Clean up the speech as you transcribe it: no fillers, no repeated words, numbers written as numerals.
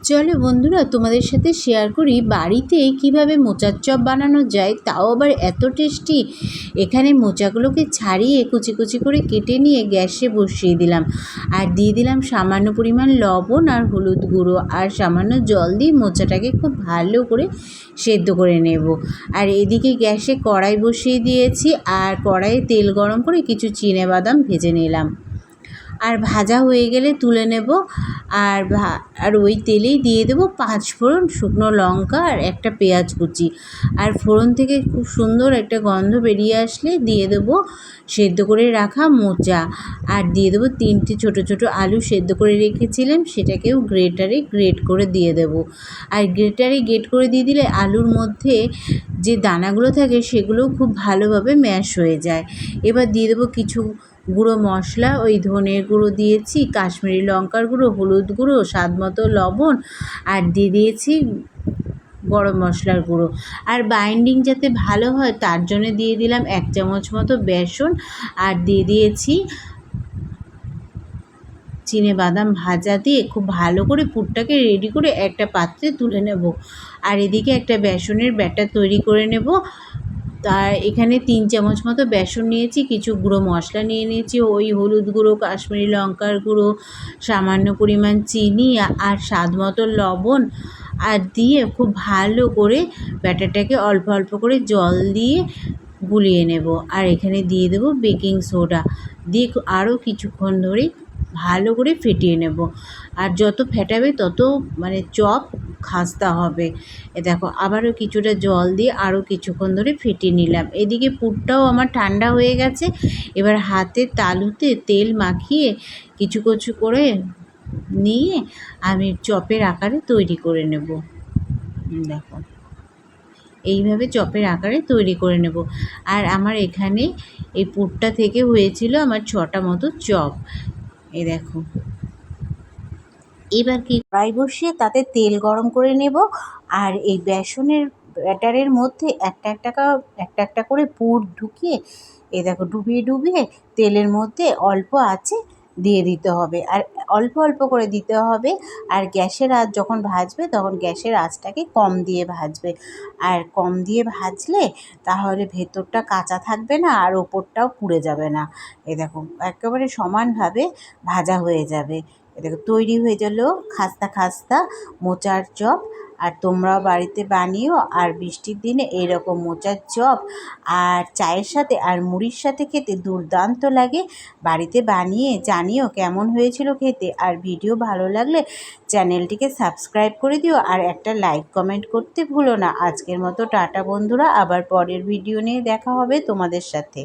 চলো বন্ধুরা, তোমাদের সাথে শেয়ার করি বাড়িতে কিভাবে মোচার চপ বানানো যায়, তাও আবার এত টেস্টি। এখানে মোচাগুলোকে ছাড়িয়ে কুচি কুচি করে কেটে নিয়ে গ্যাসে বসিয়ে দিলাম, আর দিয়ে দিলাম সামান্য পরিমাণ লবণ আর হলুদ গুঁড়ো, আর সামান্য জল দিয়ে মোচাটাকে খুব ভালো করে সেদ্ধ করে নেব। আর এদিকে গ্যাসে কড়াই বসিয়ে দিয়েছি, আর কড়াইয়ে তেল গরম করে কিছু চিনেবাদাম ভেজে নিলাম। আর ভাজা হয়ে গেলে তুলে নেব। আর ওই তেলেই দিয়ে দেবো 5 ফোড়ন, শুকনো লঙ্কা আর একটা পেঁয়াজ কুচি। আর ফোড়ন থেকে খুব সুন্দর একটা গন্ধ বেরিয়ে আসলে দিয়ে দেবো সেদ্ধ করে রাখা মোচা, আর দিয়ে দেবো 3টে ছোটো ছোটো আলু সেদ্ধ করে রেখেছিলাম, সেটাকেও গ্রেটারে গ্রেট করে দিয়ে দেবো। আর গ্রেটারে গ্রেট করে দিয়ে দিলে আলুর মধ্যে যে দানাগুলো থাকে সেগুলোও খুব ভালোভাবে ম্যাশ হয়ে যায়। এবার দিয়ে দেবো কিছু গুঁড়ো মশলা, ওই ধনের গুঁড়ো দিয়েছি, কাশ্মীরি লঙ্কার গুঁড়ো, হলুদ গুঁড়ো, স্বাদ মতো লবণ, আর দিয়ে দিয়েছি গরম মশলার গুঁড়ো। আর বাইন্ডিং যাতে ভালো হয় তার জন্য দিয়ে দিলাম 1 চামচ মতো বেসন, আর দিয়ে দিয়েছি চিনেবাদাম ভাজা দিয়ে খুব ভালো করে পুরটাকে রেডি করে একটা পাত্রে তুলে নেব। আর এদিকে একটা বেসনের ব্যাটার তৈরি করে নেব। তার এখানে 3 চামচ মতো বেসন নিয়েছি, কিছু গুঁড়ো মশলা নিয়ে নিয়েছি, ওই হলুদ গুঁড়ো, কাশ্মীরি লঙ্কার গুঁড়ো, সামান্য পরিমাণ চিনি আর স্বাদ মতো লবণ, আর দিয়ে খুব ভালো করে ব্যাটারটাকে অল্প অল্প করে জল দিয়ে গুলিয়ে নেব। আর এখানে দিয়ে দেবো বেকিং সোডা, দিয়ে আরও কিছুক্ষণ ধরে ভালো করে ফেটিয়ে নেব। আর যত ফেটাবে তত চপ খাস্তা হবে। দেখো আবারও কিছুটা জল দিয়ে আরও কিছুক্ষণ ধরে ফেটিয়ে নিলাম। এদিকে পুরটাও আমার ঠান্ডা হয়ে গেছে। এবার হাতের তালুতে তেল মাখিয়ে কিছু কিছু করে নিয়ে আমি চপের আকারে তৈরি করে নেব। দেখো এইভাবে চপের আকারে তৈরি করে নেব। আর আমার এখানে এই পুরটা থেকে হয়েছিল আমার 6টা মতো চপ। এই দেখো, এবার কি কড়াই বসিয়ে তাতে তেল গরম করে নেব। আর এই বেসনের ব্যাটারের মধ্যে একটা একটা করে পুর ঢুকিয়ে, এই দেখো ডুবিয়ে ডুবিয়ে তেলের মধ্যে অল্প আঁচে দিয়ে দিতে হবে, আর অল্প অল্প করে দিতে হবে। আর গ্যাসের আঁচ যখন ভাজবে তখন গ্যাসের আঁচটাকে কম দিয়ে ভাজবে। আর কম দিয়ে ভাজলে তাহলে ভেতরটা কাঁচা থাকবে না, আর ওপরটাও পুড়ে যাবে না। দেখো একেবারে সমানভাবে ভাজা হয়ে যাবে। দেখো তৈরি হয়ে গেল খাস্তা খাস্তা মোচার চপ। আর তোমরাও বাড়িতে বানিও। আর বৃষ্টির দিনে এরকম মোচার চপ আর চায়ের সাথে আর মুড়ির সাথে খেতে দুর্দান্ত লাগে। বাড়িতে বানিয়ে জানিও কেমন হয়েছিল খেতে। আর ভিডিও ভালো লাগলে চ্যানেলটিকে সাবস্ক্রাইব করে দিও, আর একটা লাইক কমেন্ট করতে ভুলো না। আজকের মতো টাটা বন্ধুরা, আবার পরের ভিডিও নিয়ে দেখা হবে তোমাদের সাথে।